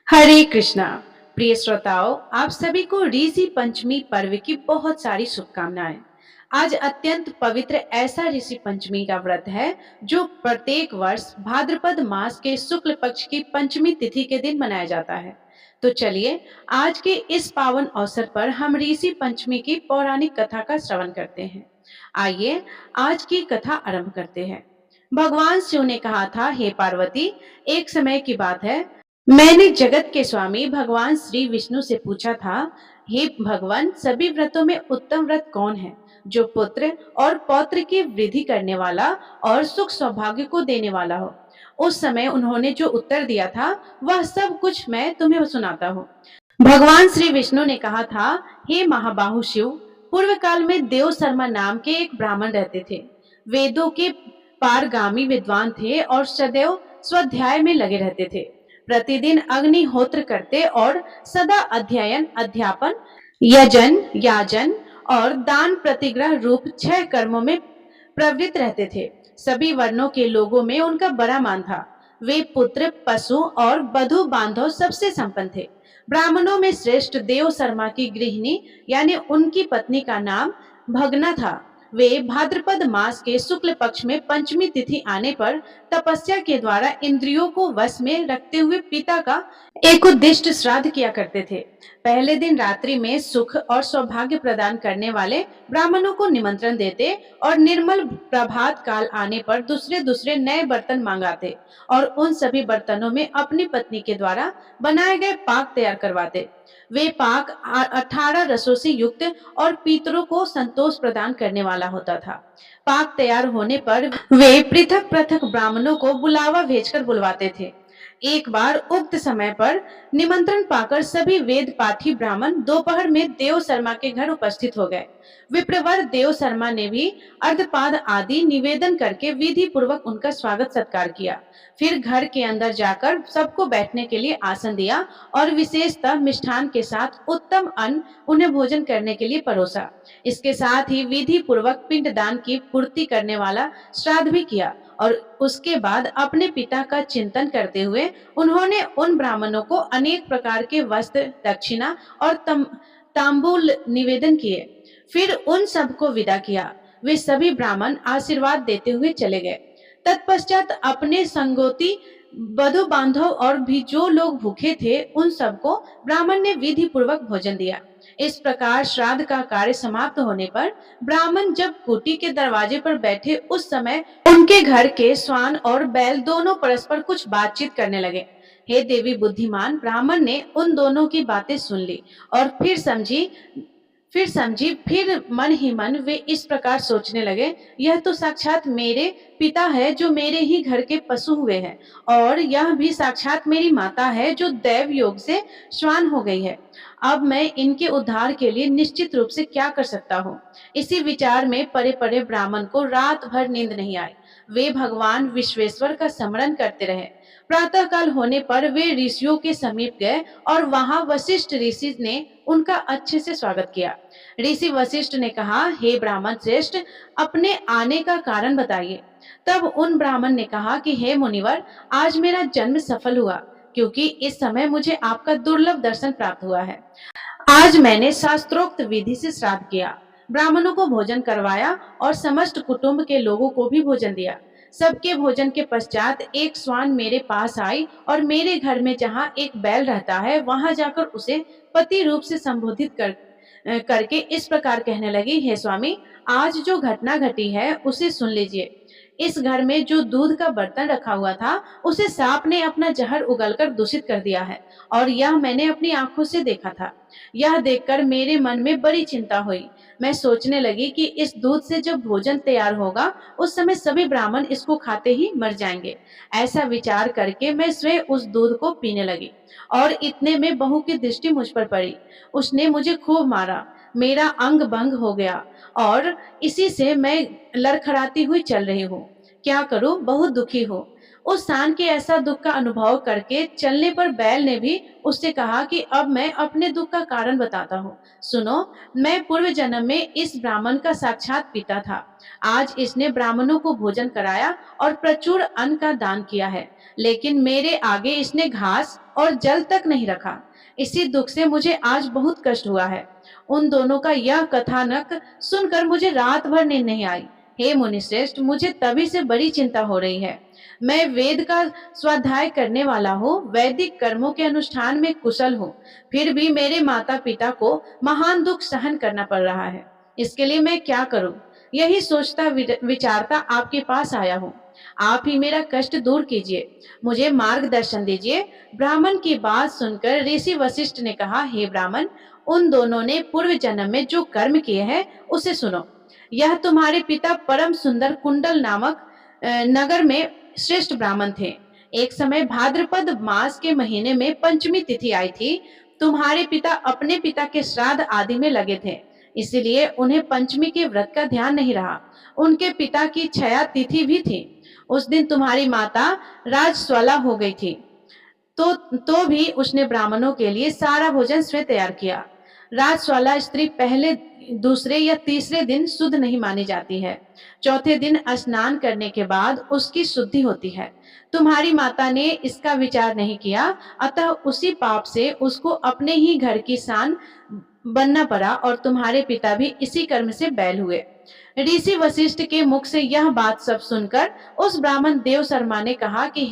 हरे कृष्णा। प्रिय श्रोताओं, आप सभी को ऋषि पंचमी पर्व की बहुत सारी शुभकामनाएं। आज अत्यंत पवित्र ऐसा ऋषि पंचमी का व्रत है जो प्रत्येक वर्ष भाद्रपद मास के शुक्ल पक्ष की पंचमी तिथि के दिन मनाया जाता है। तो चलिए, आज के इस पावन अवसर पर हम ऋषि पंचमी की पौराणिक कथा का श्रवण करते हैं। आइए आज की कथा आरंभ करते हैं। भगवान शिव ने कहा था, हे पार्वती, एक समय की बात है, मैंने जगत के स्वामी भगवान श्री विष्णु से पूछा था, हे भगवान, सभी व्रतों में उत्तम व्रत कौन है जो पुत्र और पौत्र की वृद्धि करने वाला और सुख सौभाग्य को देने वाला हो। उस समय उन्होंने जो उत्तर दिया था वह सब कुछ मैं तुम्हें सुनाता हूँ। भगवान श्री विष्णु ने कहा था, हे महाबाहु शिव, पूर्व काल में देव शर्मा नाम के एक ब्राह्मण रहते थे। वेदों के पारगामी विद्वान थे और सदैव स्वाध्याय में लगे रहते थे। प्रतिदिन अग्निहोत्र करते और सदा अध्ययन, अध्यापन, यजन, याजन और दान प्रतिग्रह रूप 6 कर्मों में प्रवृत्त रहते थे। सभी वर्णों के लोगों में उनका बड़ा मान था। वे पुत्र, पशु और बधु बांधव सबसे संपन्न थे। ब्राह्मणों में श्रेष्ठ देव शर्मा की गृहिणी यानी उनकी पत्नी का नाम भगना था। वे भाद्रपद मास के शुक्ल पक्ष में पंचमी तिथि आने पर तपस्या के द्वारा इंद्रियों को वश में रखते हुए पिता का एक उद्दिष्ट श्राद्ध किया करते थे। पहले दिन रात्रि में सुख और सौभाग्य प्रदान करने वाले ब्राह्मणों को निमंत्रण देते और निर्मल प्रभात काल आने पर दूसरे दूसरे नए बर्तन मंगाते और उन सभी बर्तनों में अपनी पत्नी के द्वारा बनाए गए पाक तैयार करवाते। वे पाक 18 रसों से युक्त और पितरों को संतोष प्रदान करने वाला होता था। पाक तैयार होने पर वे पृथक पृथक ब्राह्मणों को बुलावा भेजकर बुलवाते थे। एक बार उक्त समय पर निमंत्रण पाकर सभी वेद पाठी ब्राह्मण दोपहर में देव शर्मा के घर उपस्थित हो गए। विप्रवर देव शर्मा ने भी अर्धपाद आदि निवेदन करके विधि पूर्वक उनका स्वागत सत्कार किया। फिर घर के अंदर जाकर सबको बैठने के लिए आसन दिया और विशेषतः मिष्ठान के साथ उत्तम अन्न उन्हें भोजन करने के लिए परोसा। इसके साथ ही विधि पूर्वक पिंडदान की पूर्ति करने वाला श्राद्ध भी किया और उसके बाद अपने पिता का चिंतन करते हुए उन्होंने उन ब्राह्मणों को अनेक प्रकार के वस्त्र, दक्षिणा और तांबूल निवेदन किए। फिर उन सबको विदा किया। वे सभी ब्राह्मण आशीर्वाद देते हुए चले गए। तत्पश्चात अपने संगोती, बधु बांधव और भी जो लोग भूखे थे उन सबको ब्राह्मण ने विधि पूर्वक भोजन दिया। इस प्रकार श्राद्ध का कार्य समाप्त होने पर ब्राह्मण जब कुटी के दरवाजे पर बैठे उस समय उनके घर के श्वान और बैल दोनों परस्पर कुछ बातचीत करने लगे। हे देवी बुद्धिमान, ब्राह्मण ने उन दोनों की बातें सुन ली और फिर मन ही मन वे इस प्रकार सोचने लगे, यह तो साक्षात मेरे पिता है जो मेरे ही घर के पशु हुए हैं और यह भी साक्षात मेरी माता है जो दैव योग से श्वान हो गई है। अब मैं इनके उद्धार के लिए निश्चित रूप से क्या कर सकता हूँ। इसी विचार में परे परे ब्राह्मण को रात भर नींद नहीं आई। वे भगवान विश्वेश्वर का स्मरण करते रहे। प्रातः काल होने पर वे ऋषियों के समीप गए और वहां वशिष्ठ ऋषि ने उनका अच्छे से स्वागत किया। ऋषि वशिष्ठ ने कहा, हे ब्राह्मण श्रेष्ठ, अपने आने का कारण बताइए। तब उन ब्राह्मण ने कहा कि हे मुनिवर, आज मेरा जन्म सफल हुआ क्योंकि इस समय मुझे आपका दुर्लभ दर्शन प्राप्त हुआ है। आज मैंने शास्त्रोक्त विधि से श्राद्ध किया, ब्राह्मणों को भोजन करवाया और समस्त कुटुंब के लोगों को भी भोजन दिया। सबके भोजन के पश्चात एक श्वान मेरे पास आई और मेरे घर में जहाँ एक बैल रहता है वहां जाकर उसे पति रूप से संबोधित करके इस प्रकार कहने लगी, हे स्वामी, आज जो घटना घटी है उसे सुन लीजिए। इस घर में जो दूध का बर्तन रखा हुआ था उसे सांप ने अपना जहर उगलकर दूषित कर दिया है और यह मैंने अपनी आंखों से देखा था। यह देखकर मेरे मन में बड़ी चिंता हुई। मैं सोचने लगी कि इस दूध से जब भोजन तैयार होगा उस समय सभी ब्राह्मण इसको खाते ही मर जाएंगे। ऐसा विचार करके मैं स्वयं उस दूध को पीने लगी और इतने में बहू की दृष्टि मुझ पर पड़ी। उसने मुझे खूब मारा, मेरा अंग भंग हो गया और इसी से मैं लड़खड़ाती हुई चल रही हूँ। क्या करूं, बहुत दुखी हूँ। उस सांड के ऐसा दुख का अनुभव करके चलने पर बैल ने भी उससे कहा कि अब मैं अपने दुख का कारण बताता हूँ। सुनो, मैं पूर्व जन्म में इस ब्राह्मण का साक्षात पिता था। आज इसने ब्राह्मणों को भोजन कराया और प्रचुर अन्न का दान किया है, लेकिन मेरे आगे इसने घास और जल तक नहीं रखा। इसी दुख से मुझे आज बहुत कष्ट हुआ है। उन दोनों का यह कथानक सुनकर मुझे रात भर नींद नहीं आई। हे मुनिश्रेष्ठ, मुझे तभी से बड़ी चिंता हो रही है। मैं वेद का स्वाध्याय करने वाला हूँ, वैदिक कर्मों के अनुष्ठान में कुशल हूँ, फिर भी मेरे माता पिता को महान दुख सहन करना पड़ रहा है। इसके लिए मैं क्या करूँ? यही सोचता विचारता आपके पास आया हूँ। आप ही मेरा कष्ट दूर कीजिए, मुझे मार्गदर्शन दीजिए। ब्राह्मण की बात सुनकर ऋषि वशिष्ठ ने कहा, हे ब्राह्मण, उन दोनों ने पूर्व जन्म में जो कर्म किए हैं उसे सुनो। यह तुम्हारे पिता परम सुंदर कुंडल नामक नगर में श्रेष्ठ ब्राह्मण थे। एक समय भाद्रपद मास के महीने में पंचमी तिथि आई थी। तुम्हारे पिता अपने पिता के श्राद्ध आदि में लगे थे, इसलिए उन्हें पंचमी के व्रत का ध्यान नहीं रहा। उनके पिता की छया तिथि भी थी। उस दिन तुम्हारी माता राजस्वला हो गई थी, तो भी उसने ब्राह्मणों के लिए सारा भोजन स्वयं तैयार किया। राजस्वला स्त्री पहले, दूसरे या तीसरे दिन शुद्ध नहीं मानी जाती है। चौथे दिन स्नान करने के बाद उसकी शुद्धि होती है। तुम्हारी माता ने इसका विचार नहीं किया, अतः उसी पाप से उसको अपने ही घर की शान बनना पड़ा और तुम्हारे पिता भी इसी कर्म से बैल हुए। ऋषि वशिष्ठ के मुख से यह बात सब सुनकर उस ब्राह्मण देव शर्मा ने कहा कि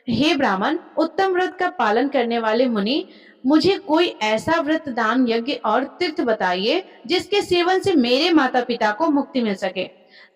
हे ब्राह्मण, उत्तम व्रत का पालन करने वाले मुनि, मुझे कोई ऐसा व्रत, दान, यज्ञ और तीर्थ बताइए जिसके सेवन से मेरे माता पिता को मुक्ति मिल सके।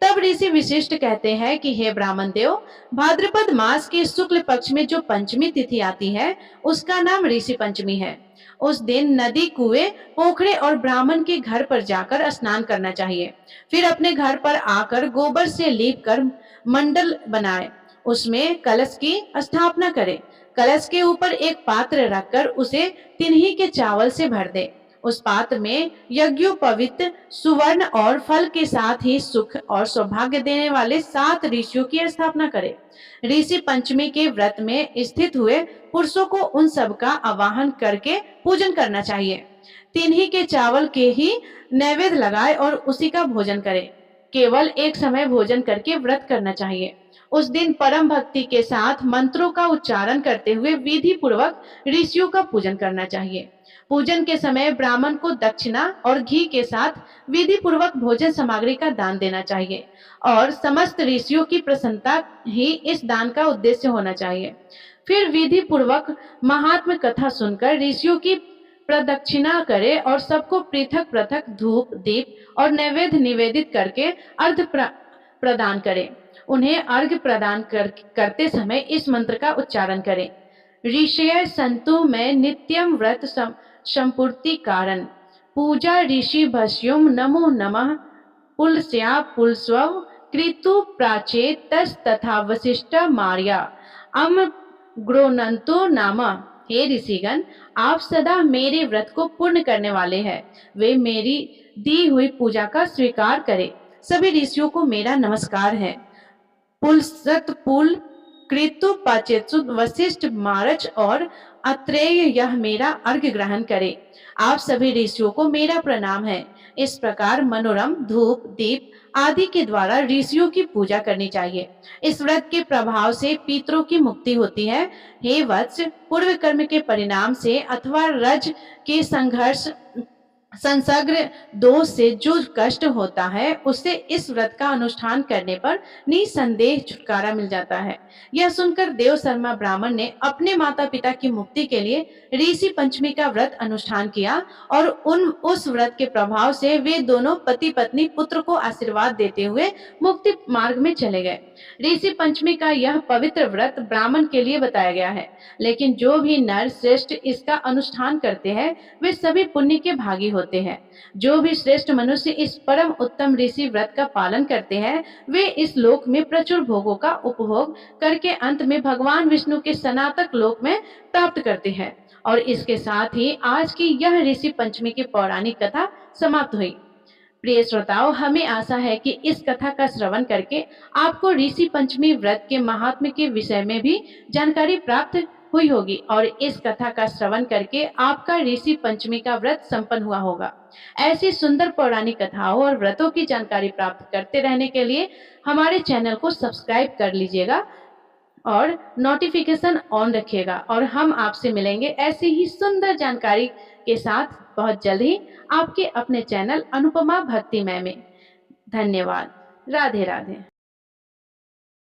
तब ऋषि विशिष्ट कहते हैं कि हे ब्राह्मण देव, भाद्रपद मास के शुक्ल पक्ष में जो पंचमी तिथि आती है उसका नाम ऋषि पंचमी है। उस दिन नदी, कुएं, पोखरे और ब्राह्मण के घर पर जाकर स्नान करना चाहिए। फिर अपने घर पर आकर गोबर से लीप कर मंडल बनाए, उसमें कलश की स्थापना करें। कलश के ऊपर एक पात्र रखकर उसे तिन्ही के चावल से भर दे। उस पात्र में यज्ञोपवीत सुवर्ण और फल के साथ ही सुख और सौभाग्य देने वाले 7 ऋषियों की स्थापना करें। ऋषि पंचमी के व्रत में स्थित हुए पुरुषों को उन सब का आवाहन करके पूजन करना चाहिए। तिन्ही के चावल के ही नैवेद्य लगाए और उसी का भोजन करें। केवल एक समय भोजन करके व्रत करना चाहिए। उस दिन परम भक्ति के साथ मंत्रों का उच्चारण करते हुए विधि पूर्वक ऋषियों का पूजन करना चाहिए। पूजन के समय ब्राह्मण को दक्षिणा और घी के साथ विधि पूर्वक भोजन सामग्री का दान देना चाहिए और समस्त ऋषियों की प्रसन्नता ही इस दान का उद्देश्य होना चाहिए। फिर विधि पूर्वक महात्म कथा सुनकर ऋषियों की प्रदक्षिणा करे और सबको पृथक पृथक धूप, दीप और नैवेद्य निवेदित करके अर्घ प्रदान करे। उन्हें अर्घ प्रदान करते समय इस मंत्र का उच्चारण करें। ऋषय संतु में नित्यम व्रत संपूर्ति कारण, पूजा ऋषि भस्युम नमो नमः, पुलस्या पुलस्व कृतु प्राचेत तस् तथा वशिष्ठ मार्या अम ग्रोनंतो नाम। हे ऋषिगण, आप सदा मेरे व्रत को पूर्ण करने वाले हैं। वे मेरी दी हुई पूजा का स्वीकार करें। सभी ऋषियों को मेरा नमस्कार है। पुल कृतु पाचेतु वशिष्ठ मारच और अत्रेय यह मेरा अर्घ्य ग्रहण करे। आप सभी ऋषियों को मेरा प्रणाम है। इस प्रकार मनोरम धूप, दीप आदि के द्वारा ऋषियों की पूजा करनी चाहिए। इस व्रत के प्रभाव से पितरों की मुक्ति होती है। हे वत्स, पूर्व कर्म के परिणाम से अथवा रज के संसर्ग दोष से जो कष्ट होता है उससे इस व्रत का अनुष्ठान करने पर निसंदेह छुटकारा मिल जाता है। यह सुनकर देव शर्मा ब्राह्मण ने अपने माता पिता की मुक्ति के लिए ऋषि पंचमी का व्रत अनुष्ठान किया और उस व्रत के प्रभाव से वे दोनों पति पत्नी पुत्र को आशीर्वाद देते हुए मुक्ति मार्ग में चले गए। ऋषि पंचमी का यह पवित्र व्रत ब्राह्मण के लिए बताया गया है, लेकिन जो भी नर श्रेष्ठ इसका अनुष्ठान करते हैं वे सभी पुण्य के भागी होते हैं। जो भी श्रेष्ठ मनुष्य इस परम उत्तम ऋषि व्रत का पालन करते हैं वे इस लोक में प्रचुर भोगों का उपभोग करके अंत में भगवान विष्णु के सनातक लोक में प्राप्त करते हैं। और इसके साथ ही आज की यह ऋषि पंचमी की पौराणिक कथा समाप्त हुई। प्रिय श्रोताओं, हमें आशा है कि इस कथा का श्रवण करके आपको ऋषि पंचमी व्रत के महात्म्य के विषय में भी जानकारी प्राप्त हुई होगी और इस कथा का श्रवण करके आपका ऋषि पंचमी का व्रत संपन्न हुआ होगा। ऐसी सुंदर पौराणिक कथाओं और व्रतों की जानकारी प्राप्त करते रहने के लिए हमारे चैनल को सब्सक्राइब कर लीजिएगा और नोटिफिकेशन ऑन रखिएगा और हम आपसे मिलेंगे ऐसी ही सुंदर जानकारी के साथ बहुत जल्द ही आपके अपने चैनल अनुपमा भक्तिमय में। धन्यवाद। राधे राधे।